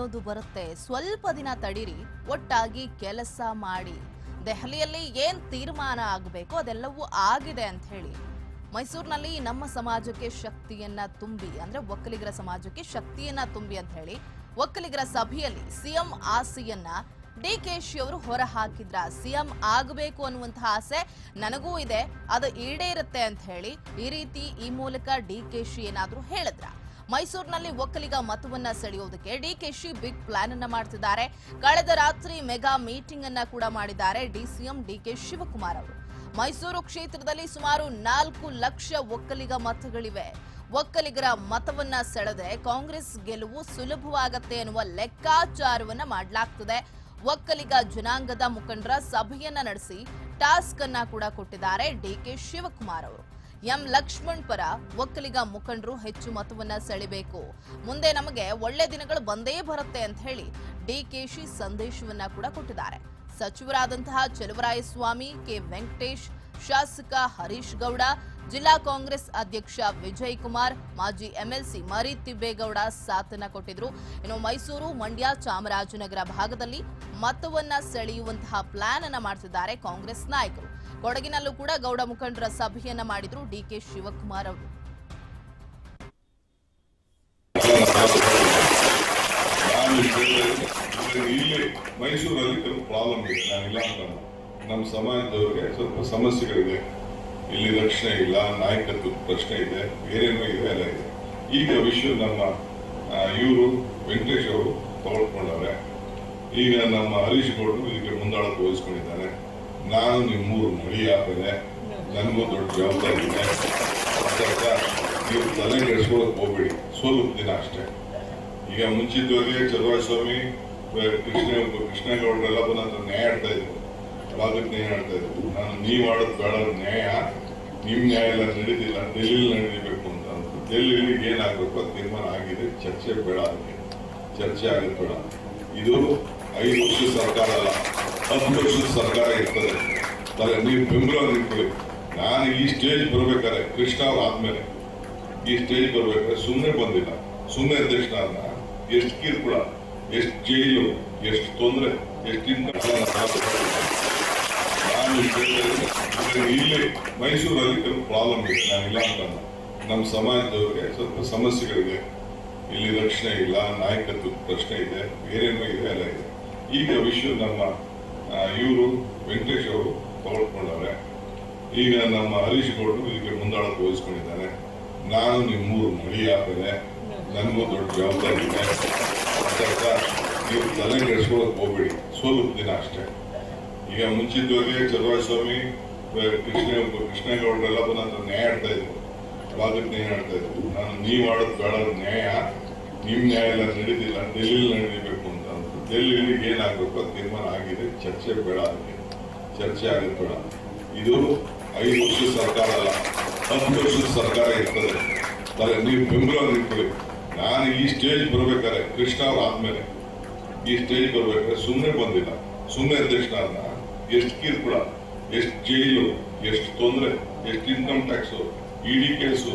ಅನ್ನೋದು ಬರುತ್ತೆ. ಸ್ವಲ್ಪ ದಿನ ತಡೀರಿ, ಒಟ್ಟಾಗಿ ಕೆಲಸ ಮಾಡಿ. ದೆಹಲಿಯಲ್ಲಿ ಏನ್ ತೀರ್ಮಾನ ಆಗಬೇಕು ಅದೆಲ್ಲವೂ ಆಗಿದೆ ಅಂತ ಹೇಳಿ ಮೈಸೂರಿನಲ್ಲಿ ನಮ್ಮ ಸಮಾಜಕ್ಕೆ ಶಕ್ತಿಯನ್ನ ತುಂಬಿ, ಅಂದ್ರೆ ಒಕ್ಕಲಿಗರ ಸಮಾಜಕ್ಕೆ ಶಕ್ತಿಯನ್ನ ತುಂಬಿ ಅಂತ ಹೇಳಿ ಒಕ್ಕಲಿಗರ ಸಭೆಯಲ್ಲಿ ಸಿಎಂ ಆಸೆಯನ್ನ ಡಿಕೆಶಿ ಅವರು ಹೊರ ಹಾಕಿದ್ರ. ಸಿಎಂ ಆಗಬೇಕು ಅನ್ನುವಂತಹ ಆಸೆ ನನಗೂ ಇದೆ, ಅದು ಈಡೇರುತ್ತೆ ಅಂತ ಹೇಳಿ ಈ ಮೂಲಕ ಡಿಕೆಶಿ ಏನಾದ್ರೂ ಹೇಳಿದ್ರ. ಮೈಸೂರಿನಲ್ಲಿ ಒಕ್ಕಲಿಗ ಮತವನ್ನ ಸೆಳೆಯೋದಕ್ಕೆ ಡಿಕೆಶಿ ಬಿಗ್ ಪ್ಲಾನ್ ಅನ್ನ ಮಾಡ್ತಿದ್ದಾರೆ. ಕಳೆದ ರಾತ್ರಿ ಮೆಗಾ ಮೀಟಿಂಗ್ ಅನ್ನ ಕೂಡ ಮಾಡಿದ್ದಾರೆ ಡಿಸಿಎಂ ಡಿಕೆ ಶಿವಕುಮಾರ್ ಅವರು. ಮೈಸೂರು ಕ್ಷೇತ್ರದಲ್ಲಿ ಸುಮಾರು 4 ಲಕ್ಷ ಒಕ್ಕಲಿಗ ಮತಗಳಿವೆ. ಒಕ್ಕಲಿಗರ ಮತವನ್ನ ಸೆಳೆದ್ರೆ ಕಾಂಗ್ರೆಸ್ ಗೆಲುವು ಸುಲಭವಾಗತ್ತೆ ಎನ್ನುವ ಲೆಕ್ಕಾಚಾರವನ್ನ ಮಾಡಲಾಗ್ತದೆ. ಒಕ್ಕಲಿಗ ಜನಾಂಗದ ಮುಖಂಡರ ಸಭೆಯನ್ನ ನಡೆಸಿ ಟಾಸ್ಕ್ ಅನ್ನ ಕೂಡ ಕೊಟ್ಟಿದ್ದಾರೆ ಡಿಕೆ ಶಿವಕುಮಾರ್ ಅವರು. ಎಂ ಲಕ್ಷ್ಮಣ್ ಪರ ಒಕ್ಕಲಿಗ ಮುಖಂಡರು ಹೆಚ್ಚು ಮತವನ್ನ ಸೆಳೆಬೇಕು, ಮುಂದೆ ನಮಗೆ ಒಳ್ಳೆ ದಿನಗಳು ಬಂದೇ ಬರುತ್ತೆ ಅಂತ ಹೇಳಿ ಡಿಕೆಶಿ ಸಂದೇಶವನ್ನ ಕೂಡ ಕೊಟ್ಟಿದ್ದಾರೆ. ಸಚಿವರಾದಂತಹ ಚಲುವರಾಯಸ್ವಾಮಿ, ಕೆ ವೆಂಕಟೇಶ್, ಶಾಸಕ ಹರೀಶ್ ಗೌಡ, ಜಿಲ್ಲಾ ಕಾಂಗ್ರೆಸ್ ಅಧ್ಯಕ್ಷ ವಿಜಯ್ ಕುಮಾರ್, ಮಾಜಿ ಎಂಎಲ್ಸಿ ಮರಿ ತಿಬ್ಬೇಗೌಡ ಸಾಥನ್ನ ಕೊಟ್ಟಿದ್ರು. ಇನ್ನು ಮೈಸೂರು, ಮಂಡ್ಯ, ಚಾಮರಾಜನಗರ ಭಾಗದಲ್ಲಿ ಮತವನ್ನ ಸೆಳೆಯುವಂತಹ ಪ್ಲಾನ್ ಅನ್ನ ಮಾಡ್ತಿದ್ದಾರೆ ಕಾಂಗ್ರೆಸ್ ನಾಯಕರು. ಕೊಡಗಿನಲ್ಲೂ ಕೂಡ ಗೌಡ ಮುಖಂಡರ ಸಭೆಯನ್ನ ಮಾಡಿದ್ರು ಡಿಕೆ ಶಿವಕುಮಾರ್ ಅವರು. ಮೈಸೂರಲ್ಲಿ ಕೆಲವು ಪ್ರಾಬ್ಲಮ್ ಇದೆ, ನಾನಿಲ್ಲ ಅಂತ ನಮ್ಮ ಸಮಾಜದವ್ರಿಗೆ ಸ್ವಲ್ಪ ಸಮಸ್ಯೆಗಳಿದೆ. ಇಲ್ಲಿ ರಕ್ಷಣೆ ಇಲ್ಲ, ನಾಯಕತ್ವದ ಪ್ರಶ್ನೆ ಇದೆ, ಬೇರೇನೋ ಇದೆ, ಎಲ್ಲ ಇದೆ. ಈಗ ವಿಷಯ ನಮ್ಮ ಇವರು ವೆಂಕಟೇಶ್ ಅವರು ತಗೊಳ್ಕೊಂಡವ್ರೆ. ಈಗ ನಮ್ಮ ಹರೀಶ್ ಗೌಡರು ಇದಕ್ಕೆ ಮುಂದಾಳತ್ವ ವಹಿಸ್ಕೊಂಡಿದ್ದಾರೆ. ನಾನು ನಿಮ್ಮೂರು ಮಳಿ ಆಗ್ತದೆ, ನನಗೂ ದೊಡ್ಡ ಜವಾಬ್ದಾರಿ ಇದೆ. ನೀವು ತಲೆ ಕೆಡಿಸ್ಕೊಳಕ್ ಹೋಗ್ಬೇಡಿ, ಸ್ವಲ್ಪ ದಿನ ಅಷ್ಟೇ. ಈಗ ಮುಂಚಿತವಾಗಿ ಚಲುವರಾಯಸ್ವಾಮಿ, ಕೃಷ್ಣೇಗೌಡರೆಲ್ಲ ಬಂದು ನ್ಯಾಯ ಆಡ್ತಾ ಇದ್ರು, ಭಾಗಕ್ಕೆ ನ್ಯಾಯ ಆಡ್ತಾ ಇದ್ರು. ನಾನು ನೀವು ಆಡೋದು ಬೇಡ, ನ್ಯಾಯ ನಿಮ್ ನ್ಯಾಯ ಎಲ್ಲ ನಡೀತಿಲ್ಲ, ಡೆಲ್ಲಿಲಿ ನಡೀಬೇಕು ಅಂತ ಅಂದ್ರು. ಡೆಲ್ಲಿಲಿ ಏನಾಗಬೇಕು ಅದು ತೀರ್ಮಾನ ಆಗಿದೆ, ಚರ್ಚೆ ಬೇಡ, ಅದಕ್ಕೆ ಚರ್ಚೆ ಆಗೋದು ಬೇಡ. ಇದು 5 ವರ್ಷದ ಸರ್ಕಾರ ಅಲ್ಲ, 10 ವರ್ಷದ ಸರ್ಕಾರ ಇರ್ತದೆ. ನೀವು ಬೆಂಬಲ ನಿಂತ್ಕೊಳ್ಳಿ. ನಾನು ಈ ಸ್ಟೇಜ್ ಬರ್ಬೇಕಾದ್ರೆ ಕೃಷ್ಣ ಅವ್ರು ಆದ್ಮೇಲೆ ಈ ಸ್ಟೇಜ್ ಬರ್ಬೇಕಾದ್ರೆ ಸುಮ್ಮನೆ ಬಂದಿಲ್ಲ. ಸುಮ್ಮನೆ ಅಧ್ಯಕ್ಷನ ಎಷ್ಟು ಕಿರುಕುಳ, ಎಷ್ಟು ಜೈಲು, ಎಷ್ಟು ತೊಂದರೆ, ಎಷ್ಟಿಂದ ನಾನು ಇಲ್ಲಿ ಮೈಸೂರಲ್ಲಿ ಕೆಲವು ಪ್ರಾಬ್ಲಮ್ ಇದೆ, ನಾನಿಲ್ಲ ಅಂತ ನಮ್ಮ ಸಮಾಜದವ್ರಿಗೆ ಸ್ವಲ್ಪ ಸಮಸ್ಯೆಗಳಿದೆ. ಇಲ್ಲಿ ರಕ್ಷಣೆ ಇಲ್ಲ, ನಾಯಕತ್ವದ ಪ್ರಶ್ನೆ ಇದೆ, ಬೇರೇನೋ ಇದೆ, ಎಲ್ಲ ಇದೆ. ಈಗ ವಿಷಯ ನಮ್ಮ ಇವರು ವೆಂಕಟೇಶ್ ಅವರು ತಗೊಳ್ಕೊಂಡವ್ರೆ. ಈಗ ನಮ್ಮ ಹರೀಶ್ ಗೌಡರು ಇದಕ್ಕೆ ಮುಂದಾಳತ್ವ ವಹಿಸ್ಕೊಂಡಿದ್ದಾರೆ. ನಾನು ನಿಮ್ಮೂರು ಮಳಿ ಆಗ್ತದೆ, ನನಗೂ ದೊಡ್ಡ ಜವಾಬ್ದಾರಿ ಇದೆ. ನೀವು ತಲೆ ಕೆಡಿಸ್ಕೊಳಕ್ ಹೋಗ್ಬೇಡಿ, ಸ್ವಲ್ಪ ದಿನ ಅಷ್ಟೇ. ಈಗ ಮುಂಚಿತವಾಗಿ ಚಲುವರಾಯಸ್ವಾಮಿ, ಕೃಷ್ಣೇಗೌಡರೆಲ್ಲ ಬಂದು ನ್ಯಾಯ ಆಡ್ತಾ ಇದ್ರು, ಭಾಗಕ್ಕೆ ನ್ಯಾಯ ಆಡ್ತಾ ಇದ್ರು. ನಾನು ನೀವು ಆಡೋದು ಬೇಡ, ನ್ಯಾಯ ನಿಮ್ ನ್ಯಾಯ ಎಲ್ಲ ನಡೀತಿಲ್ಲ, ಡೆಲ್ಲಿಲಿ ನಡೀಬೇಕು ಅಂತ ಅಂದ್ರು. ಡೆಲ್ಲಿಲಿ ಏನಾಗಬೇಕು ಅದು ತೀರ್ಮಾನ ಆಗಿದೆ, ಚರ್ಚೆ ಬೇಡ, ಅದಕ್ಕೆ ಚರ್ಚೆ ಆಗೋದು ಬೇಡ. ಇದು 5 ವರ್ಷದ ಸರ್ಕಾರ ಅಲ್ಲ, 10 ವರ್ಷದ ಸರ್ಕಾರ ಇರ್ತದೆ. ನೀವು ಬೆಂಬಲ ನಿಂತ್ಕೊಳ್ಳಿ. ನಾನು ಈ ಸ್ಟೇಜ್ ಬರ್ಬೇಕಾದ್ರೆ ಕೃಷ್ಣ ಅವ್ರು ಆದ್ಮೇಲೆ ಈ ಸ್ಟೇಜ್ ಬರ್ಬೇಕಾದ್ರೆ ಸುಮ್ಮನೆ ಬಂದಿಲ್ಲ. ಸುಮ್ಮನೆ ಅಧ್ಯಕ್ಷನ ಎಷ್ಟು ಕಿರುಕುಳ, ಎಷ್ಟು ಜೈಲು, ಎಷ್ಟು ತೊಂದರೆ, ಎಷ್ಟು ಇನ್ಕಮ್ ಟ್ಯಾಕ್ಸು, ಇಡಿ ಕೇಸು,